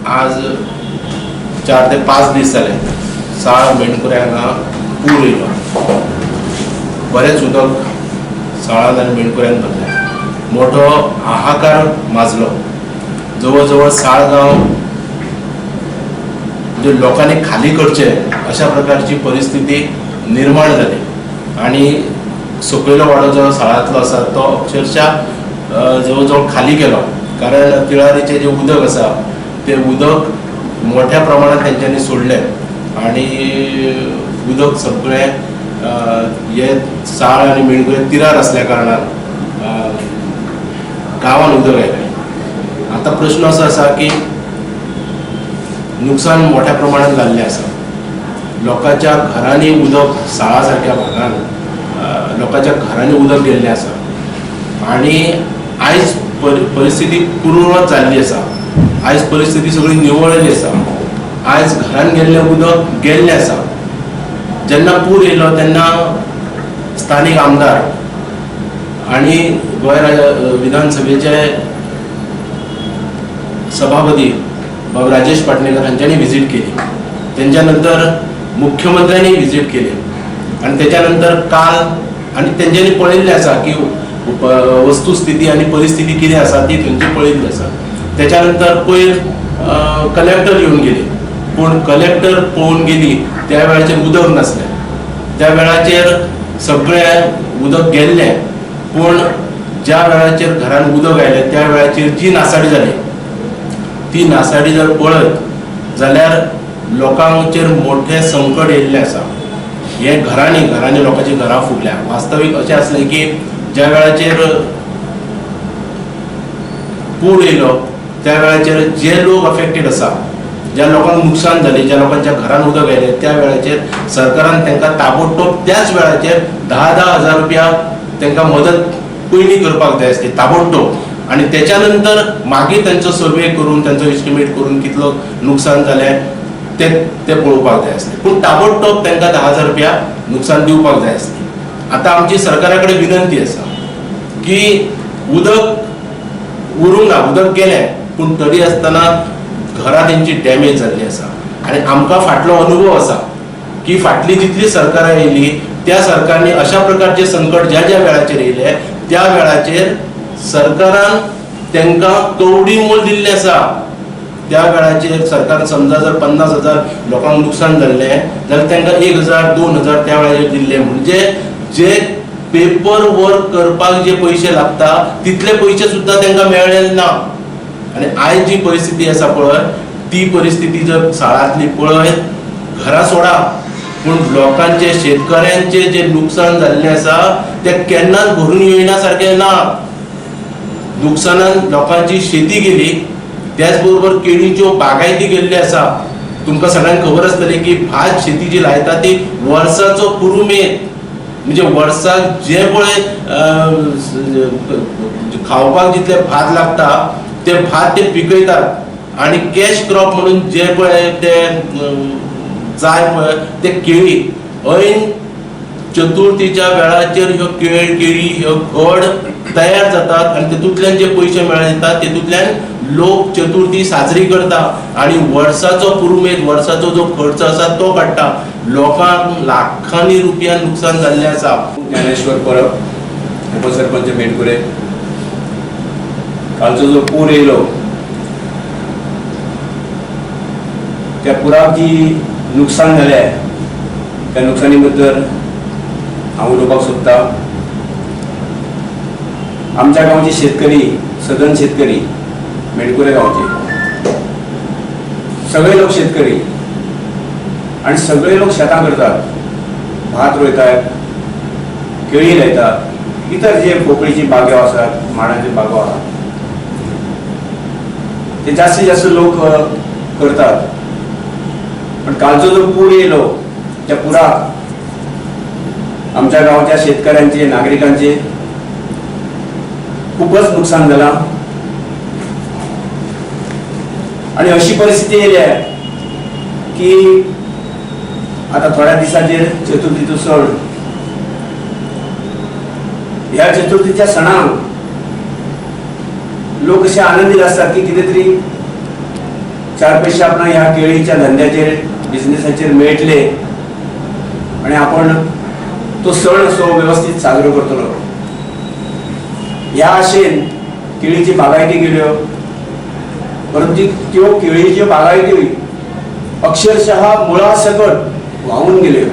आज 4 ते 5 दीस जाले साळ मेणकुऱ्या हांगा पूर येयलो. बरेच उदक साळान आनी मेणकुऱ्यान भरलें. मोठो हाहाकार माजलो. जवळ जवळ साळगांव म्हणजे लोकांनी खाली करचे अशा प्रकारची परिस्थिती निर्माण जाली आणि सकयलो वाडो जो साळांतलो आसा तो अक्षरशः जवळ जवळ खाली गेलो. कारण तिळारीचे जे उदक आसा ते उदक मोठ्या प्रमाणात तेंच्यांनी सोडलें आणि उदक सगळें हे साळ आनी मेणकुरे तिरार असल्या कारणान गांवांत उदक आयलें. आता प्रश्न असो आसा की नुकसान मोठ्या प्रमाणात जाल्लें आसा. लोकांच्या घरांनी उदक साळा सारक्या भागांत लोकांच्या घरांनी उदक गेल्लें आसा आणि आयज परिस्थिती पूर्ववत जाल्ली आसा. आयज परिस्थिती सगळी निवळली आसा. आयज घरान गेल्लें उदक गेल्लें आसा. जेन्ना पूर येयलो तेन्ना स्थानीक आमदार आणि गोंय विधानसभेचे सभापती बाब राजेश पाटणेकर हांच्यांनी विजीट केली. तेंच्या नंतर मुख्यमंत्र्यांनी विजीट केली आणि त्याच्या नंतर काल आणि तेंच्यांनी पळयल्लें आसा की वस्तुस्थिती आणि परिस्थिती कितें आसा ती थंयची पळयल्ली आसा. त्याच्या नंतर पयर कलेक्टर येवन गेली. पूण कलेक्टर पळोवन गेली त्या वेळाचेर उदक नासलें. त्या वेळाचेर सगळें उदक गेल्लें. पूण ज्या वेळाचेर घरान उदक आयलें त्या वेळाचेर जी नासाडी जाली ती नासाडी जर पळयत जाल्यार लोकांचेर मोठें संकट येयल्लें आसा. हे घरांनी लोकांची घरां फुटल्या. वास्तवीक अशें आसलें की ज्या वेळाचेर पूर येयलो त्या वेळाचेर जे लोक अफेक्टेड आसा, ज्या लोकांक नुकसान जालें, ज्या लोकांच्या घरान उदक आयलें त्या वेळाचेर सरकारान तांकां ताबडतोब त्याच वेळाचेर 10,000 रुपया तांकां मदत पयलीं करपाक जाय आसली ताबडतोब. आणि त्याच्या नंतर मागीर तांचो सर्वे करून तांचो एस्टिमेट करून कितलो नुकसान जालें ते पळोवपाक जाय आसलें. पूण ताबडतोब तांकां 10,000 रुपया नुकसान दिवपाक जाय आसली. आतां आमची सरकारा कडेन विनंती आसा की उदक उरूंक ना, उदक गेलें पूण तरी आसतना घरां तेंची डॅमेज जाल्ली आसा. आनी आमकां फाटलो अनुभव आसा की फाटली जितली सरकारां येयली त्या सरकारनी अशा प्रकारचे संकट ज्या ज्या वेळाचेर येयले त्या वेळाचेर सरकारान तांकां कवडी मोल दिल्लें आसा. त्या वेळाचेर सरकार समजा जर 50,000 लोकांक नुकसान जाल्लें जाल्यार तांकां 1,000 2,000 त्या वेळाचेर दिल्ले. म्हणजे जे पेपर वर्क करपाक जे पयशे लागता तितले पयशे सुद्दां तांकां मेळ्ळे ना. आनी आयज जी परिस्थिती आसा पळय ती परिस्थिती जर साळांतली पळयत घरां सोडा पूण लोकांचे शेतकऱ्यांचे जे नुकसान जाल्लें आसा तें केन्नाच भरून येयना सारकें ना. नुकसानान लोकांची शेती गेली. त्याच बरोबर केळीच्यो बागायती गेल्ल्यो आसा. तुमकां सगळ्यांक खबर आसतली की भात शेती जी लायता ती वर्साचो पुरुमेत म्हणजे वर्साक जे पळय खावपाक जितले भात लागता ते भात ते पिकयतात आणि कॅश क्रॉप म्हणून जे पळय ते जाय पळय ते केळी ऐन चतुर्थीच्या वेळाचेर ह्यो केळी ह्यो घड तयार जातात आणि तेतूंतल्यान जे पयशे मेळटात तेतूंतल्यान लोक चतुर्थी साजरी करता आणि वर्साचो पुरुमेत वर्साचो जो खर्च आसा तो काडटा. लोकांक लाखांनी रुपया नुकसान जाल्लें आसा. ज्ञानेश्वर परब, उपसरपंच मेणकुरे. कालचो जो पूर येयलो त्या पुराक जी नुकसान जालें त्या नुकसानी बद्दल हांव उलोवपाक सोदता. आमच्या गांवचे शेतकरी सदन शेतकरी मेणकुरे गांवचे सगळे लोक शेतकरी आणि सगळे लोक शेतां करतात. भात रोयतात, केळी लायतात, इतर जे पोकळीची बागो आसात, माडांचे बागो आसात ते जास्तीत जास्त लोक करतात. पण कालचो जो पूर येयलो त्या पुराक आमच्या गांवच्या शेतकऱ्यांचे नागरिकांचे खूपच नुकसान झाला. आणि अशी परिस्थिती येयल्या की आता थोड्या दिसांचेर चतुर्थीचो सण. ह्या चतुर्थीच्या सणाक लोक असे आनंदीत असतात की कितें तरी चार पैसे आपण ह्या केळीच्या धंद्याचेर बिझनेसाचेर मेळटले आणि आपण तो सण असो व्यवस्थित साजरो करतलो. ह्या आशेन केळीची बागायती केल्यो, परंतु त्यो केळीच्यो बागायती अक्षरशः मुळा सकट व्हांवून गेल्यो.